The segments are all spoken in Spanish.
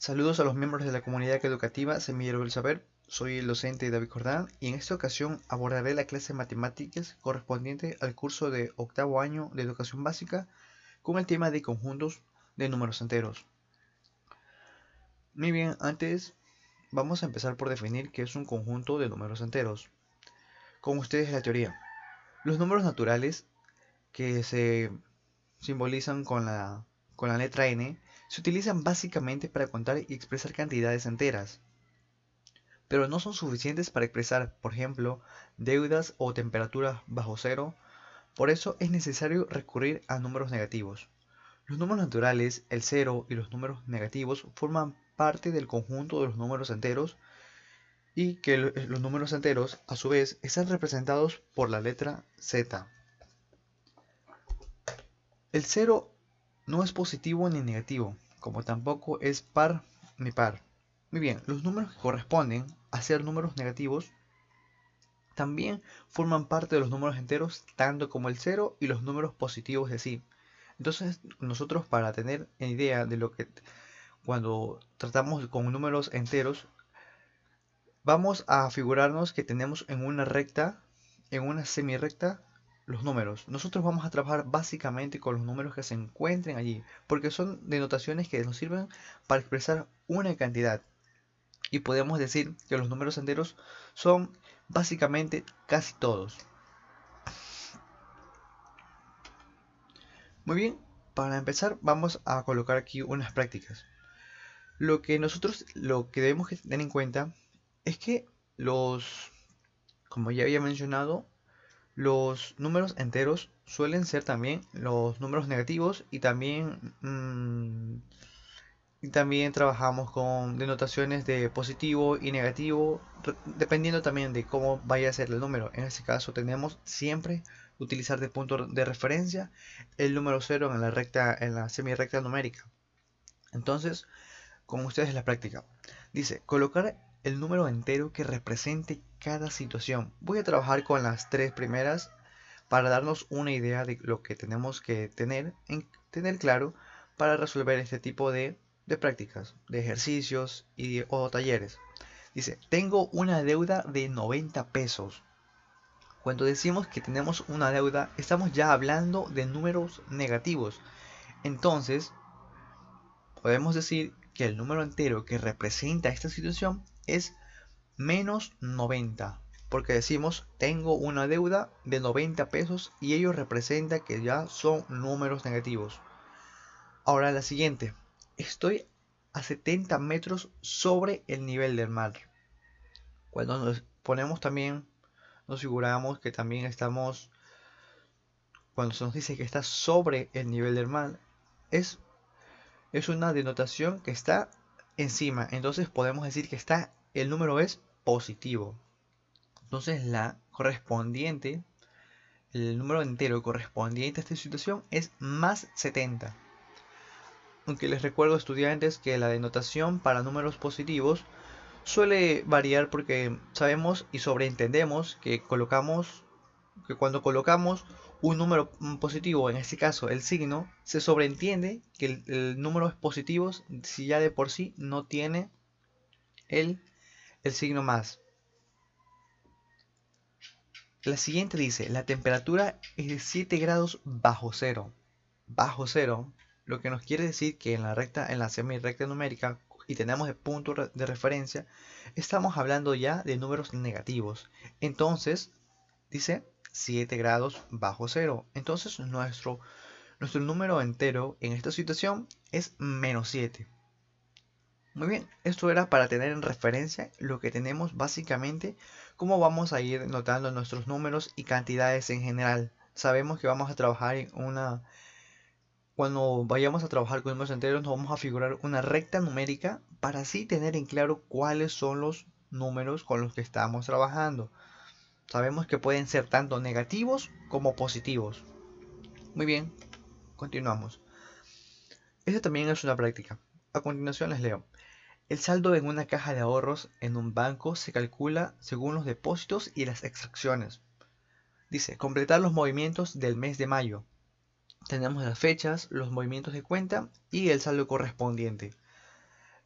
Saludos a los miembros de la comunidad educativa Semillero del Saber. Soy el docente David Jordán y en esta ocasión abordaré la clase de matemáticas correspondiente al curso de octavo año de educación básica con el tema de conjuntos de números enteros. Muy bien, antes vamos a empezar por definir qué es un conjunto de números enteros. Con ustedes la teoría. Los números naturales que se simbolizan con la letra n se utilizan básicamente para contar y expresar cantidades enteras, pero no son suficientes para expresar, por ejemplo, deudas o temperaturas bajo cero. Por eso es necesario recurrir a números negativos. Los números naturales, el cero y los números negativos forman parte del conjunto de los números enteros y que los números enteros, a su vez, están representados por la letra z. El cero no es positivo ni negativo, como tampoco es par ni par. Muy bien, los números que corresponden a ser números negativos también forman parte de los números enteros, tanto como el cero y los números positivos de sí. Entonces, nosotros para tener idea de lo que cuando tratamos con números enteros, vamos a figurarnos que tenemos en una recta, en una semirrecta, los números. Nosotros vamos a trabajar básicamente con los números que se encuentren allí, porque son denotaciones que nos sirven para expresar una cantidad. Y podemos decir que los números enteros son básicamente casi todos. Muy bien, para empezar vamos a colocar aquí unas prácticas. Lo que debemos tener en cuenta es que como ya había mencionado, los números enteros suelen ser también los números negativos y también trabajamos con denotaciones de positivo y negativo, dependiendo también de cómo vaya a ser el número. En este caso tenemos siempre utilizar de punto de referencia el número cero en la semirrecta numérica. Entonces, con ustedes la práctica. Dice, colocar el número entero que represente cada situación. Voy a trabajar con las tres primeras para darnos una idea de lo que tenemos que tener claro para resolver este tipo de prácticas, de ejercicios o talleres. Dice, tengo una deuda de 90 pesos. Cuando decimos que tenemos una deuda, estamos ya hablando de números negativos. Entonces, podemos decir que el número entero que representa esta situación es menos 90, porque decimos tengo una deuda de 90 pesos y ello representa que ya son números negativos. Ahora la siguiente, estoy a 70 metros sobre el nivel del mar. Cuando nos ponemos también, nos figuramos que también estamos, cuando se nos dice que está sobre el nivel del mar, es, es una denotación que está encima, entonces podemos decir que el número es positivo. Entonces el número entero correspondiente a esta situación es más 70. Aunque les recuerdo, estudiantes, que la denotación para números positivos suele variar porque sabemos y sobreentendemos que cuando colocamos un número positivo, en este caso el signo, se sobreentiende que el número es positivo si ya de por sí no tiene el, el signo más. La siguiente dice, la temperatura es de 7 grados bajo cero. Bajo cero, lo que nos quiere decir que en la semirrecta numérica, y tenemos el punto de referencia, estamos hablando ya de números negativos. Entonces, dice 7 grados bajo cero. Entonces, nuestro número entero en esta situación es menos 7. Muy bien, esto era para tener en referencia lo que tenemos básicamente, cómo vamos a ir notando nuestros números y cantidades en general. Sabemos que vamos a trabajar cuando vayamos a trabajar con números enteros, nos vamos a figurar una recta numérica para así tener en claro cuáles son los números con los que estamos trabajando. Sabemos que pueden ser tanto negativos como positivos. Muy bien, continuamos. Esta también es una práctica. A continuación les leo. El saldo en una caja de ahorros en un banco se calcula según los depósitos y las extracciones. Dice, completar los movimientos del mes de mayo. Tenemos las fechas, los movimientos de cuenta y el saldo correspondiente.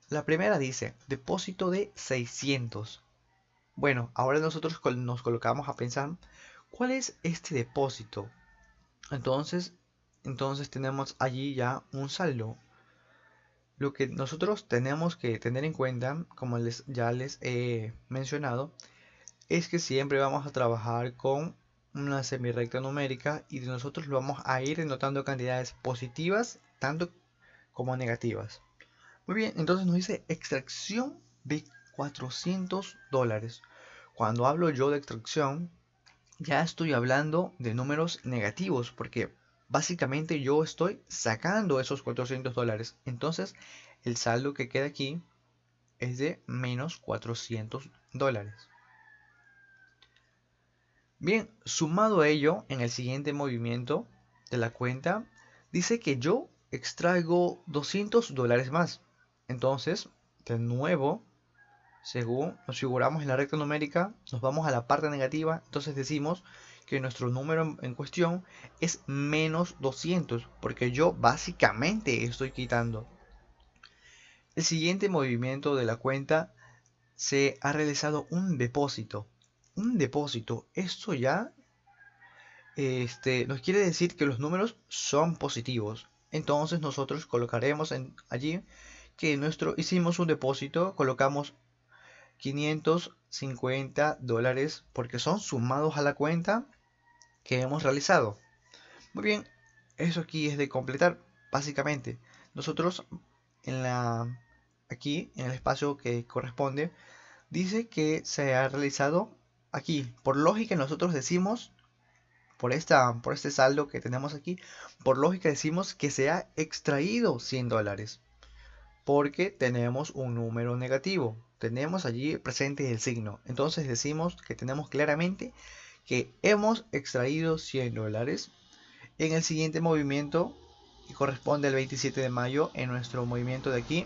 La primera dice, depósito de 600. Bueno, ahora nosotros nos colocamos a pensar, ¿cuál es este depósito? Entonces, entonces tenemos allí ya un saldo. Lo que nosotros tenemos que tener en cuenta, como ya les he mencionado, es que siempre vamos a trabajar con una semirrecta numérica y nosotros lo vamos a ir denotando cantidades positivas tanto como negativas. Muy bien, entonces nos dice extracción de $400. Cuando hablo yo de extracción, ya estoy hablando de números negativos porque básicamente yo estoy sacando esos $400. Entonces el saldo que queda aquí es de menos $400. Bien, sumado a ello, en el siguiente movimiento de la cuenta, dice que yo extraigo $200 más. Entonces, de nuevo, según nos figuramos en la recta numérica, nos vamos a la parte negativa. Entonces decimos que nuestro número en cuestión es menos 200, porque yo básicamente estoy quitando. El siguiente movimiento de la cuenta se ha realizado un depósito. Un depósito, esto ya nos quiere decir que los números son positivos. Entonces nosotros colocaremos allí que hicimos un depósito, colocamos $550 porque son sumados a la cuenta que hemos realizado. Muy bien, eso aquí es de completar. Básicamente, nosotros en aquí en el espacio que corresponde dice que se ha realizado aquí. Por lógica nosotros decimos por este saldo que tenemos aquí, por lógica decimos que se ha extraído $100 porque tenemos un número negativo. Tenemos allí presente el signo. Entonces decimos que tenemos claramente que hemos extraído $100. En el siguiente movimiento, que corresponde al 27 de mayo, en nuestro movimiento de aquí,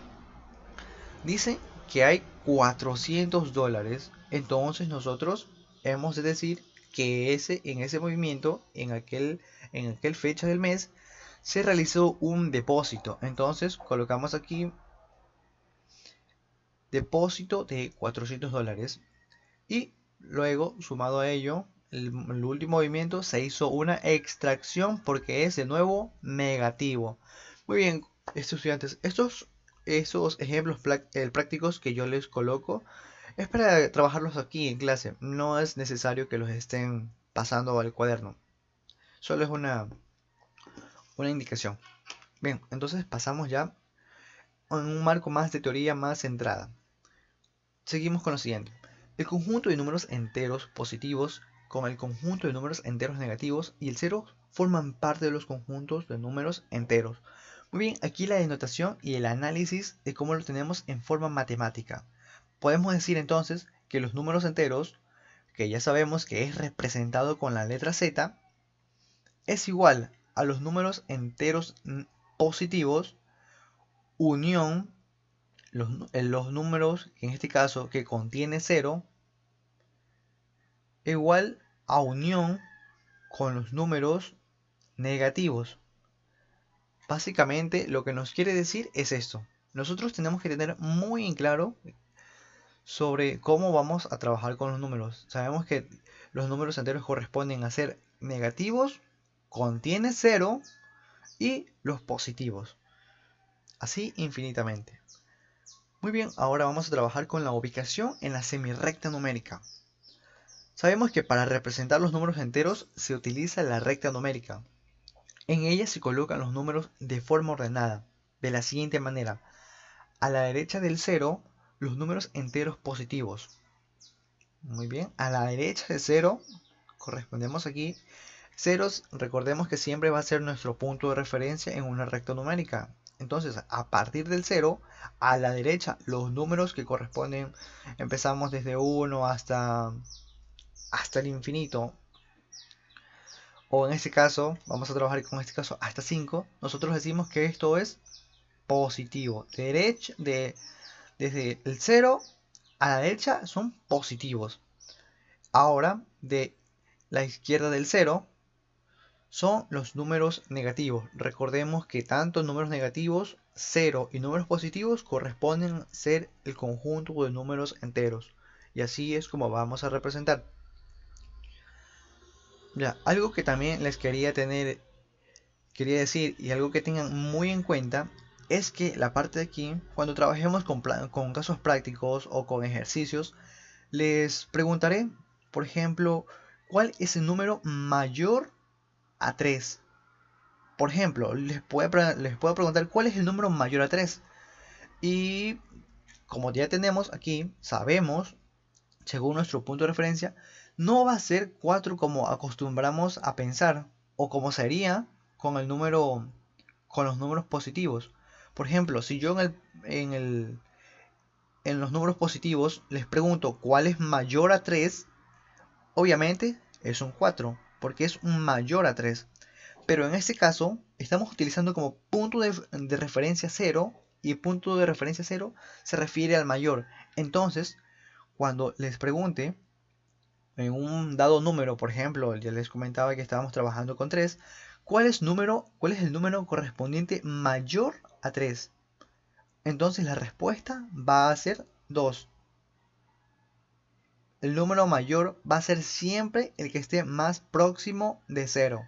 dice que hay $400. Entonces nosotros hemos de decir que en ese movimiento, en aquel fecha del mes, se realizó un depósito. Entonces colocamos aquí depósito de $400 y luego, sumado a ello, el último movimiento se hizo una extracción porque es de nuevo negativo. Muy bien, estudiantes, estos ejemplos prácticos que yo les coloco es para trabajarlos aquí en clase. No es necesario que los estén pasando al cuaderno. Solo es una indicación. Bien, entonces pasamos ya a un marco más de teoría más centrada. Seguimos con lo siguiente. El conjunto de números enteros positivos con el conjunto de números enteros negativos y el cero forman parte de los conjuntos de números enteros. Muy bien, aquí la denotación y el análisis de cómo lo tenemos en forma matemática. Podemos decir entonces que los números enteros, que ya sabemos que es representado con la letra Z, es igual a los números enteros positivos unión los números, en este caso, que contiene 0, igual a unión con los números negativos. Básicamente lo que nos quiere decir es esto. Nosotros tenemos que tener muy en claro sobre cómo vamos a trabajar con los números. Sabemos que los números enteros corresponden a ser negativos, contiene 0 y los positivos. Así infinitamente. Muy bien, ahora vamos a trabajar con la ubicación en la semirrecta numérica. Sabemos que para representar los números enteros se utiliza la recta numérica. En ella se colocan los números de forma ordenada, de la siguiente manera. A la derecha del 0, los números enteros positivos. Muy bien, a la derecha de 0, correspondemos aquí. Ceros, recordemos que siempre va a ser nuestro punto de referencia en una recta numérica. Entonces, a partir del 0, a la derecha, los números que corresponden, empezamos desde 1 hasta el infinito, o en este caso, vamos a trabajar con este caso hasta 5, nosotros decimos que esto es positivo. Desde el 0 a la derecha son positivos. Ahora, de la izquierda del 0 son los números negativos. Recordemos que tanto números negativos 0 y números positivos corresponden a ser el conjunto de números enteros. Y así es como vamos a representar. Ya, algo que también les quería decir y algo que tengan muy en cuenta es que la parte de aquí, cuando trabajemos con casos prácticos o con ejercicios, les preguntaré, por ejemplo, ¿cuál es el número mayor a 3? Por ejemplo, les puedo preguntar cuál es el número mayor a 3. Y como ya tenemos aquí, sabemos, según nuestro punto de referencia, no va a ser 4 como acostumbramos a pensar, o como sería con con los números positivos. Por ejemplo, si yo en el, en los números positivos les pregunto cuál es mayor a 3, obviamente es un 4, porque es un mayor a 3. Pero en este caso, estamos utilizando como punto de referencia 0, y punto de referencia 0 se refiere al mayor. Entonces, cuando les pregunte en un dado número, por ejemplo, ya les comentaba que estábamos trabajando con 3, cuál es el número correspondiente mayor a 3? Entonces la respuesta va a ser 2. El número mayor va a ser siempre el que esté más próximo de 0.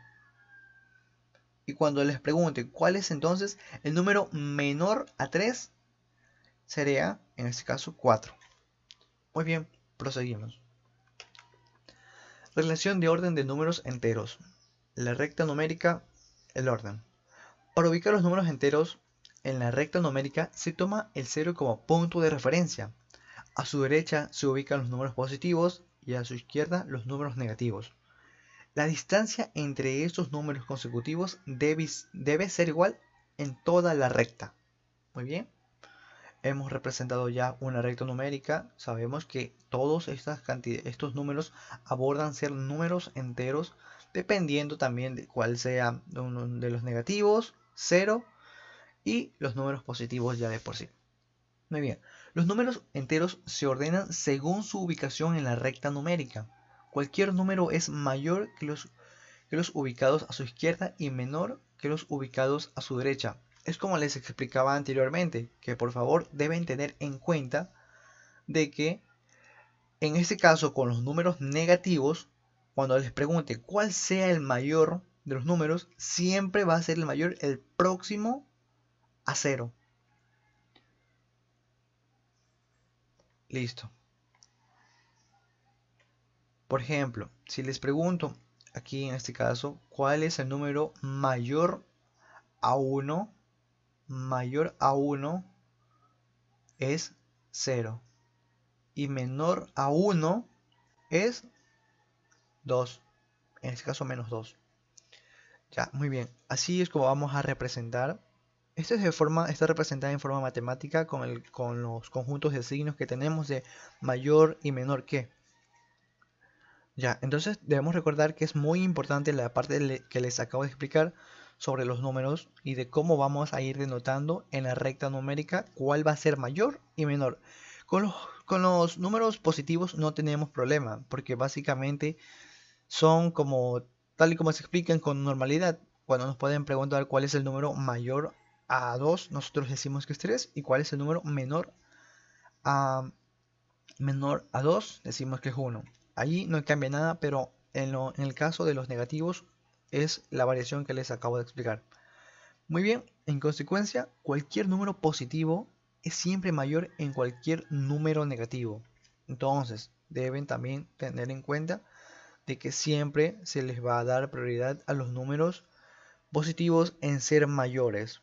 Y cuando les pregunte cuál es entonces el número menor a 3, sería en este caso 4. Muy bien, proseguimos. Relación de orden de números enteros. La recta numérica, el orden. Para ubicar los números enteros en la recta numérica se toma el 0 como punto de referencia. A su derecha se ubican los números positivos y a su izquierda los números negativos. La distancia entre estos números consecutivos debe ser igual en toda la recta. Muy bien. Hemos representado ya una recta numérica. Sabemos que todos estos números abordan ser números enteros, dependiendo también de cuál sea uno de los negativos, 0, y los números positivos ya de por sí. Muy bien, los números enteros se ordenan según su ubicación en la recta numérica. Cualquier número es mayor que los ubicados a su izquierda y menor que los ubicados a su derecha. Es como les explicaba anteriormente, que por favor deben tener en cuenta de que en este caso con los números negativos, cuando les pregunte cuál sea el mayor de los números, siempre va a ser el mayor el próximo a 0. Listo. Por ejemplo, si les pregunto aquí en este caso cuál es el número mayor a 1, mayor a 1 es 0. Y menor a 1 es 2. En este caso menos 2. Ya, muy bien. Así es como vamos a representar. Está representada en forma matemática con los conjuntos de signos que tenemos de mayor y menor que. Ya, entonces debemos recordar que es muy importante la parte que les acabo de explicar sobre los números y de cómo vamos a ir denotando en la recta numérica cuál va a ser mayor y menor. Con los números positivos no tenemos problema, porque básicamente son como tal y como se explican con normalidad. Cuando nos pueden preguntar cuál es el número mayor a 2, nosotros decimos que es 3, y cuál es el número a, menor a 2, decimos que es 1. Allí no cambia nada, pero en el caso de los negativos es la variación que les acabo de explicar. Muy bien, en consecuencia, cualquier número positivo es siempre mayor en cualquier número negativo. Entonces, deben también tener en cuenta de que siempre se les va a dar prioridad a los números positivos en ser mayores.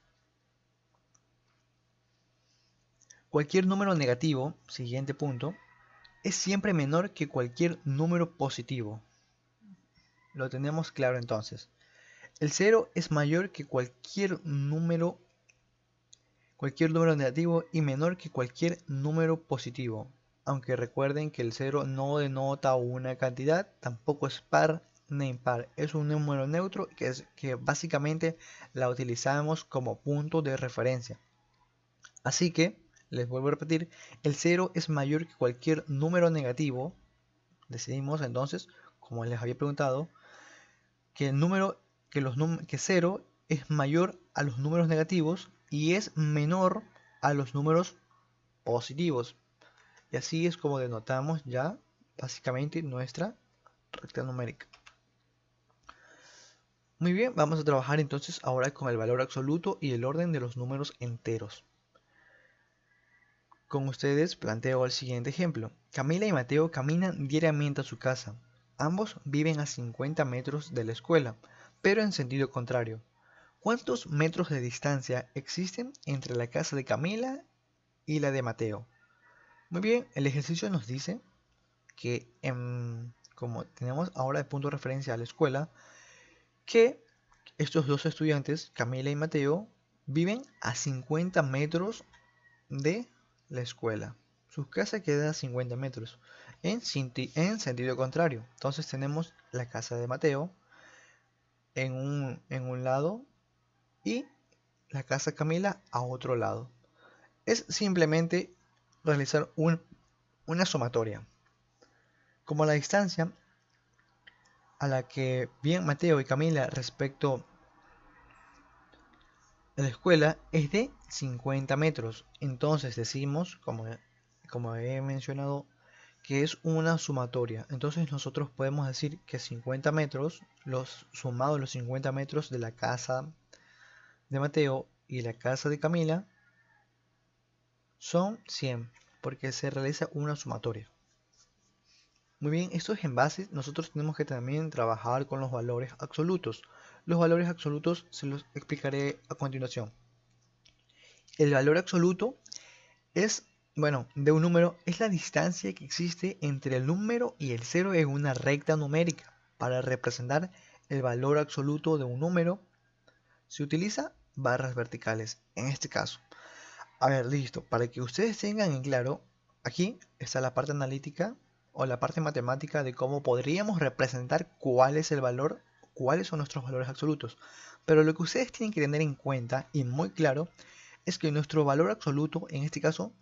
Cualquier número negativo, siguiente punto, es siempre menor que cualquier número positivo. Lo tenemos claro entonces. El 0 es mayor que cualquier número negativo y menor que cualquier número positivo. Aunque recuerden que el 0 no denota una cantidad, tampoco es par ni impar. Es un número neutro que básicamente la utilizamos como punto de referencia. Así que, les vuelvo a repetir, el 0 es mayor que cualquier número negativo. Decidimos entonces, como les había preguntado, que el número que 0 es mayor a los números negativos y es menor a los números positivos. Y así es como denotamos ya básicamente nuestra recta numérica. Muy bien, vamos a trabajar entonces ahora con el valor absoluto y el orden de los números enteros. Con ustedes planteo el siguiente ejemplo. Camila y Mateo caminan diariamente a su casa. Ambos viven a 50 metros de la escuela, pero en sentido contrario. ¿Cuántos metros de distancia existen entre la casa de Camila y la de Mateo? Muy bien, el ejercicio nos dice que como tenemos ahora de punto de referencia a la escuela, que estos dos estudiantes, Camila y Mateo, viven a 50 metros de la escuela. Su casa queda a 50 metros en sentido contrario. Entonces tenemos la casa de Mateo en un lado y la casa de Camila a otro lado. Es simplemente realizar una sumatoria. Como la distancia a la que viven Mateo y Camila respecto a la escuela es de 50 metros. Entonces decimos, como he mencionado, que es una sumatoria. Entonces nosotros podemos decir que 50 metros, sumados los 50 metros de la casa de Mateo y la casa de Camila, son 100, porque se realiza una sumatoria. Muy bien, esto es en base, nosotros tenemos que también trabajar con los valores absolutos. Los valores absolutos se los explicaré a continuación. El valor absoluto es, bueno, de un número es la distancia que existe entre el número y el cero en una recta numérica. Para representar el valor absoluto de un número, se utiliza barras verticales. En este caso, a ver, listo. Para que ustedes tengan en claro, aquí está la parte analítica o la parte matemática de cómo podríamos representar cuál es el valor, cuáles son nuestros valores absolutos. Pero lo que ustedes tienen que tener en cuenta y muy claro es que nuestro valor absoluto, en este caso,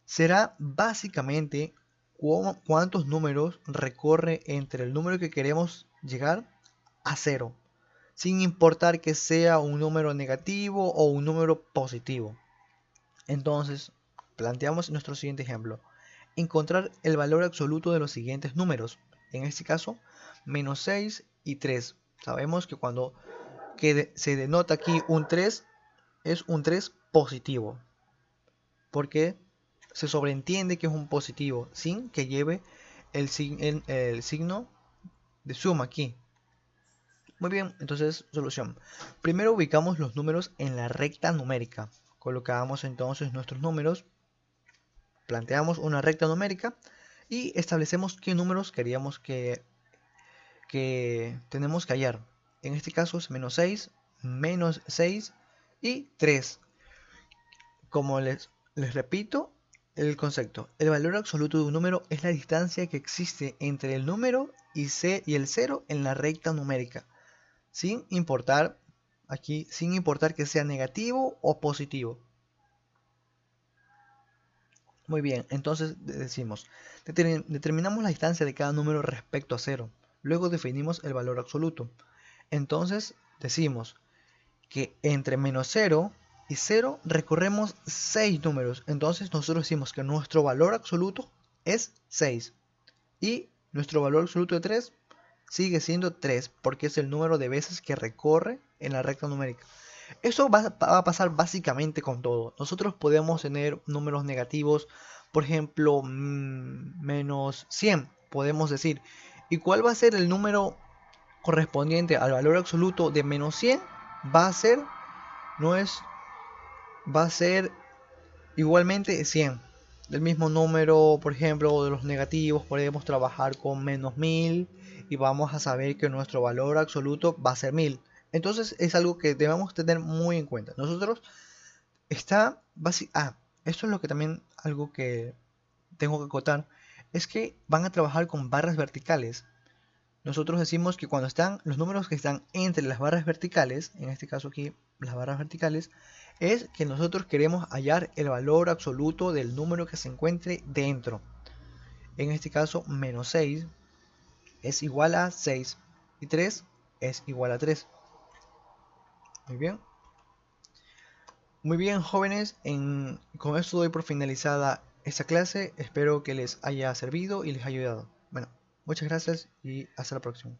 será básicamente cuántos números recorre entre el número que queremos llegar a cero, sin importar que sea un número negativo o un número positivo. Entonces, planteamos nuestro siguiente ejemplo. Encontrar el valor absoluto de los siguientes números. En este caso, menos 6 y 3. Sabemos que cuando se denota aquí un 3, es un 3 positivo, porque se sobreentiende que es un positivo sin que lleve el signo de suma aquí. Muy bien, entonces solución. Primero ubicamos los números en la recta numérica. Colocamos entonces nuestros números, planteamos una recta numérica y establecemos qué números queríamos que tenemos que hallar. En este caso es menos 6 y 3. Como les repito, el concepto. El valor absoluto de un número es la distancia que existe entre el número y el cero en la recta numérica, sin importar que sea negativo o positivo. Muy bien, entonces decimos, determinamos la distancia de cada número respecto a cero. Luego definimos el valor absoluto. Entonces decimos que entre menos 0 y 0 recorremos 6 números. Entonces nosotros decimos que nuestro valor absoluto es 6. Y nuestro valor absoluto de 3 sigue siendo 3 porque es el número de veces que recorre en la recta numérica. Eso va a pasar básicamente con todo. Nosotros podemos tener números negativos, por ejemplo, menos 100, podemos decir. ¿Y cuál va a ser el número correspondiente al valor absoluto de menos 100? Va a ser, no es, va a ser igualmente 100. Del mismo número, por ejemplo, de los negativos, podemos trabajar con menos 1000 y vamos a saber que nuestro valor absoluto va a ser 1000. Entonces es algo que debemos tener muy en cuenta. Nosotros esto es lo que también algo que tengo que acotar, es que van a trabajar con barras verticales. Nosotros decimos que cuando están los números que están entre las barras verticales, en este caso aquí las barras verticales, es que nosotros queremos hallar el valor absoluto del número que se encuentre dentro. En este caso, menos 6 es igual a 6 y 3 es igual a 3. Muy bien. Muy bien, jóvenes, con esto doy por finalizada esta clase. Espero que les haya servido y les haya ayudado. Bueno, muchas gracias y hasta la próxima.